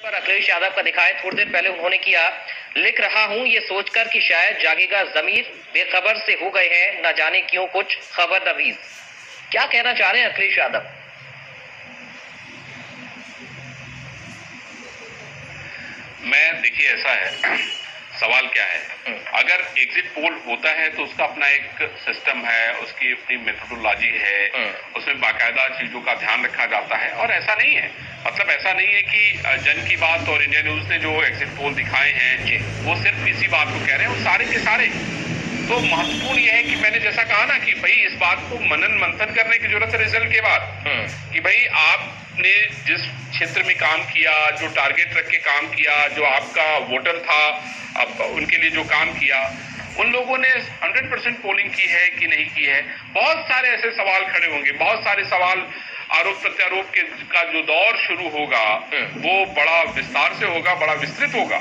पर अखिलेश यादव का दिखाए। थोड़ी देर पहले उन्होंने किया, लिख रहा हूं ये सोचकर कि शायद जागेगा जमीर, बेखबर से हो गए हैं न जाने क्यों कुछ खबर नवीज। क्या कहना चाह रहे हैं अखिलेश यादव? देखिए ऐसा है, सवाल क्या है, अगर एग्जिट पोल होता है तो उसका अपना एक सिस्टम है, उसकी अपनी मेथोडोलॉजी है, उसमें बाकायदा चीजों का ध्यान रखा जाता है। और ऐसा नहीं है, मतलब ऐसा नहीं है कि जन की बात और इंडिया न्यूज ने जो एग्जिट पोल दिखाए हैं वो सिर्फ इसी बात को कह रहे हैं, वो सारे के सारे। तो महत्वपूर्ण यह है कि मैंने जैसा कहा ना कि भाई इस बात को मनन मंथन करने की जरूरत है रिजल्ट के बाद, कि भाई आपने जिस क्षेत्र में काम किया, जो टारगेट रख के काम किया, जो आपका वोटर था, अब उनके लिए जो काम किया, उन लोगों ने 100% पोलिंग की है कि नहीं की है। बहुत सारे ऐसे सवाल खड़े होंगे, बहुत सारे सवाल, आरोप प्रत्यारोप के का जो दौर शुरू होगा वो बड़ा विस्तार से होगा, बड़ा विस्तृत होगा।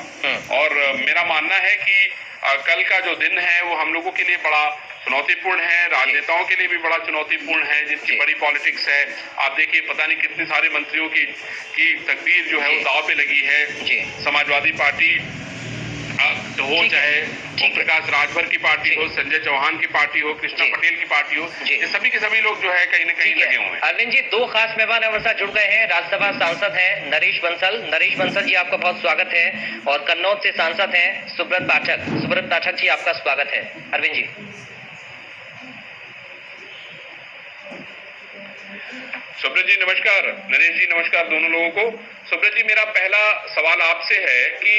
और मेरा मानना है कि कल का जो दिन है वो हम लोगों के लिए बड़ा चुनौतीपूर्ण है, राजनेताओं के लिए भी बड़ा चुनौतीपूर्ण है, जिनकी बड़ी पॉलिटिक्स है। आप देखिए, पता नहीं कितने सारे मंत्रियों की तकदीर जो है वो दांव पे लगी है। समाजवादी पार्टी हो, चाहे ओम प्रकाश राजभर की पार्टी हो, संजय चौहान की पार्टी हो, कृष्णा पटेल की पार्टी हो, ये सभी के सभी लोग जो है कहीं न कहीं लगे हुए हैं। अरविंद जी, दो खास मेहमान हमारे साथ जुड़ गए हैं। राज्यसभा सांसद हैं नरेश बंसल। नरेश बंसल जी, आपका बहुत स्वागत है। और कन्नौज से सांसद हैं सुब्रत पाठक। सुब्रत पाठक जी, आपका स्वागत है। अरविंद जी। सुब्रत जी नमस्कार, नरेश जी नमस्कार दोनों लोगों को। सुब्रत जी, मेरा पहला सवाल आपसे है कि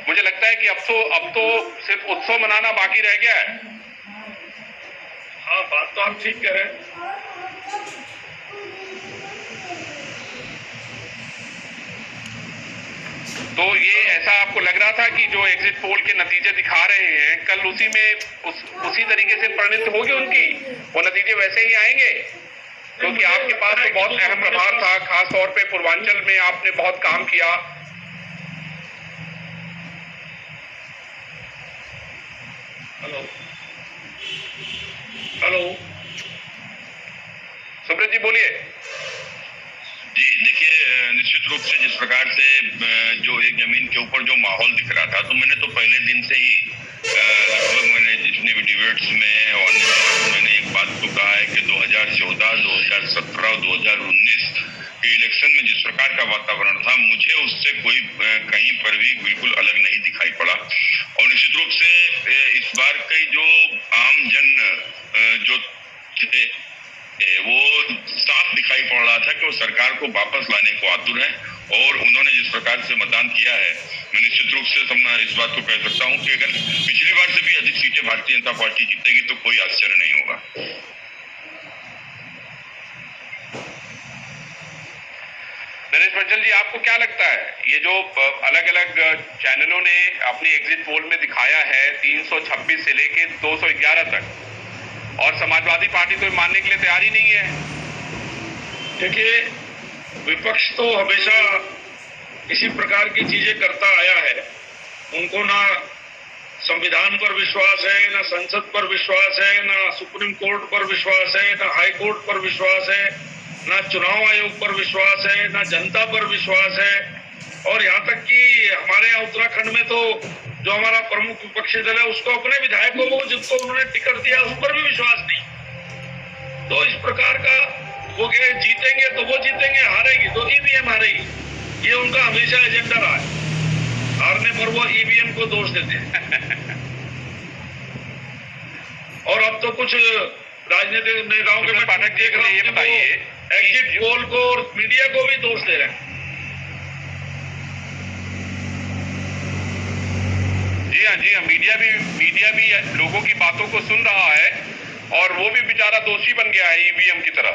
मुझे लगता है कि अब तो सिर्फ उत्सव मनाना बाकी रह गया है। हाँ, बात तो आप ठीक कह रहे हैं। तो ये ऐसा आपको लग रहा था कि जो एग्जिट पोल के नतीजे दिखा रहे हैं, कल उसी तरीके से परिणत होगी उनकी, वो नतीजे वैसे ही आएंगे? क्योंकि आपके पास तो बहुत अहम प्रभाव था, खास तौर पे पूर्वांचल में आपने बहुत काम किया। हेलो सुब्रत जी बोलिए। जी देखिए, निश्चित रूप से जिस प्रकार से जो एक जमीन के ऊपर जो माहौल दिख रहा था, तो मैंने तो पहले दिन से ही लगभग मैंने जितने भी डिबेट्स में और मैंने एक बात तो कहा है कि 2014, 2017 और 2019 के इलेक्शन में जिस प्रकार का वातावरण था, मुझे उससे कोई कहीं पर भी बिल्कुल अलग नहीं दिखाई पड़ा। और निश्चित रूप से इस बार की जो आम जन जो वो साफ दिखाई पड़ रहा था कि वो सरकार को वापस लाने को आतुर है। और उन्होंने जिस प्रकार से मतदान किया है, मैं निश्चित रूप से इस बात को कह सकता हूं कि अगर पिछली बार से भी अधिक सीटें भारतीय जनता पार्टी जीतेगी तो कोई आश्चर्य नहीं होगा। नरेश बंसल जी, आपको क्या लगता है, ये जो अलग अलग चैनलों ने अपनी एग्जिट पोल में दिखाया है 326 से लेके 211 तक, और समाजवादी पार्टी तो मानने के लिए तैयार ही नहीं है? देखिए, विपक्ष तो हमेशा इसी प्रकार की चीजें करता आया है। उनको ना संविधान पर विश्वास है, ना संसद पर विश्वास है, ना सुप्रीम कोर्ट पर विश्वास है, ना हाई कोर्ट पर विश्वास है, ना चुनाव आयोग पर विश्वास है, ना जनता पर विश्वास है। और यहाँ तक कि हमारे यहाँ उत्तराखंड में तो जो हमारा प्रमुख विपक्षी दल है, उसको अपने विधायकों को जिनको उन्होंने टिकट दिया उस पर भी विश्वास नहीं। तो इस प्रकार का वो जीतेंगे तो वो जीतेंगे, हारेगी तो ईवीएम हारेगी, ये उनका हमेशा एजेंडा रहा है। हारने पर वो ईवीएम को दोष देते हैं। और अब तो कुछ राजनीतिक नेताओं के मैं पाठक देख रहा हूँ, ये बताइए, एग्जिट पोल को और मीडिया को भी दोष दे रहे हैं। जी हाँ, मीडिया भी लोगों की बातों को सुन रहा है और वो भी बेचारा दोषी बन गया है ईवीएम की तरह।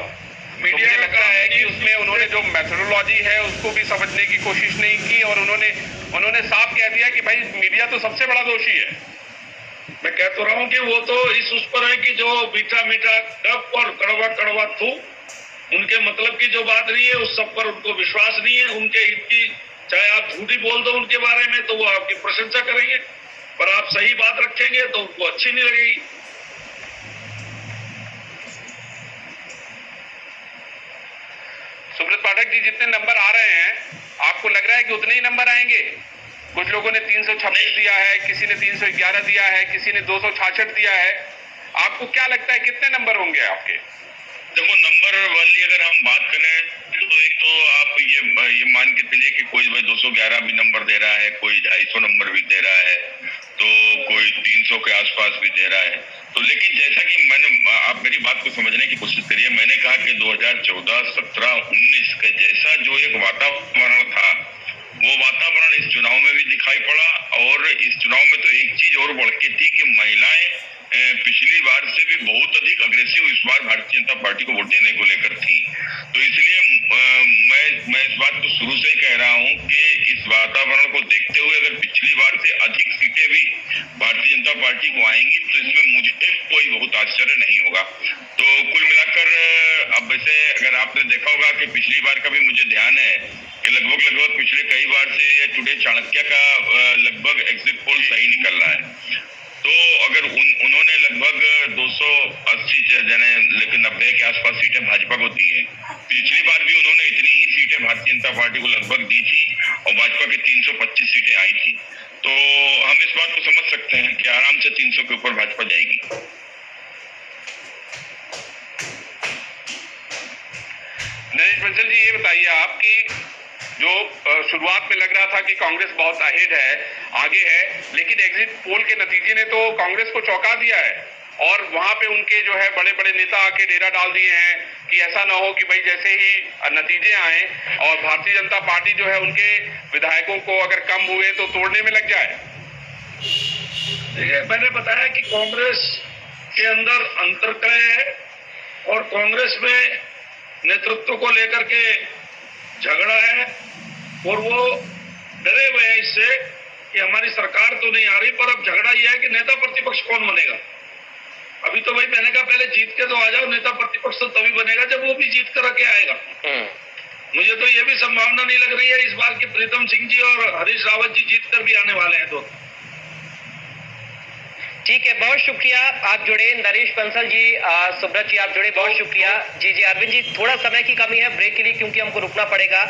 मीडिया को लगता है कि उसमें उन्होंने जो मेथोडोलॉजी है उसको भी समझने की कोशिश नहीं की, और उन्होंने साफ कह दिया कि भाई मीडिया तो सबसे बड़ा दोषी है। मैं कह तो रहा हूँ कि वो तो उस पर है कि जो मीठा मीठा कप और कड़वा कड़वा थू, उनके मतलब की जो बात नहीं है उस सब पर उनको विश्वास नहीं है। उनके हित की चाहे आप झूठी बोल दो उनके बारे में तो वो आपकी प्रशंसा करेंगे, पर आप सही बात रखेंगे तो उनको अच्छी नहीं लगेगी। सुब्रत पाठक जी, जितने नंबर आ रहे हैं आपको लग रहा है कि उतने ही नंबर आएंगे? कुछ लोगों ने 326 दिया है, किसी ने 311 दिया है, किसी ने 266 दिया है। आपको क्या लगता है कितने नंबर होंगे आपके? देखो, नंबर वाली अगर हम बात करें तो एक तो आप ये मान के चलिए कि कोई भाई 211 भी नंबर दे रहा है, कोई 250 नंबर भी दे रहा है, तो कोई 300 के आसपास भी दे रहा है। तो लेकिन जैसा कि आप मेरी बात को समझने की कोशिश करिए, मैंने कहा कि 2014, 17, 19 के जैसा जो एक वातावरण था, वो वातावरण इस चुनाव में भी दिखाई पड़ा। और इस चुनाव में तो एक चीज और बढ़ के थी कि महिलाएं पिछली बार से भी बहुत अधिक अग्रेसिव इस बार भारतीय जनता पार्टी को वोट देने को लेकर थी। तो इसलिए मैं इस बात को शुरू से ही कह रहा हूं कि इस वातावरण को देखते हुए अगर पिछली बार से अधिक सीटें भी भारतीय जनता पार्टी को आएंगी तो इसमें मुझे कोई बहुत आश्चर्य नहीं होगा। तो कुल मिलाकर अब वैसे अगर आपने देखा होगा कि पिछली बार का भी मुझे ध्यान है कि लगभग पिछले कई बार से ये टुडे चाणक्य का लगभग एग्जिट पोल सही निकल रहा है। तो अगर उन्होंने लगभग 280 लेकिन 90 के आसपास सीटें भाजपा को दी हैं। पिछली बार भी उन्होंने इतनी ही सीटें भारतीय जनता पार्टी को लगभग दी थी और भाजपा की 325 सीटें आई थी। तो हम इस बात को समझ सकते हैं कि आराम से 300 के ऊपर भाजपा जाएगी। नरेश बंसल जी, ये बताइए आप कि जो शुरुआत में लग रहा था कि कांग्रेस बहुत अहेड है, आगे है, लेकिन एग्जिट पोल के नतीजे ने तो कांग्रेस को चौंका दिया है और वहां पे उनके जो है बड़े बड़े नेता आके डेरा डाल दिए हैं कि ऐसा ना हो कि भाई जैसे ही नतीजे आए और भारतीय जनता पार्टी जो है उनके विधायकों को अगर कम हुए तो तोड़ने में लग जाए। देखिए, मैंने बताया कि कांग्रेस के अंदर अंतर्कलह है और कांग्रेस में नेतृत्व को लेकर के झगड़ा है और वो डरे हुए हैं इससे कि हमारी सरकार तो नहीं आ रही, पर अब झगड़ा यह है कि नेता प्रतिपक्ष कौन बनेगा। अभी तो भाई मैंने कहा पहले जीत के तो आ जाओ, नेता प्रतिपक्ष तो तभी बनेगा जब वो भी जीत कर के आएगा। मुझे तो ये भी संभावना नहीं लग रही है इस बार की प्रीतम सिंह जी और हरीश रावत जी जीत कर भी आने वाले हैं दोनों। ठीक है, बहुत शुक्रिया आप जुड़े। नरेश बंसल जी, सुब्रत जी आप जुड़े, बहुत शुक्रिया। जी अरविंद जी, थोड़ा समय की कमी है ब्रेक के लिए क्योंकि हमको रुकना पड़ेगा।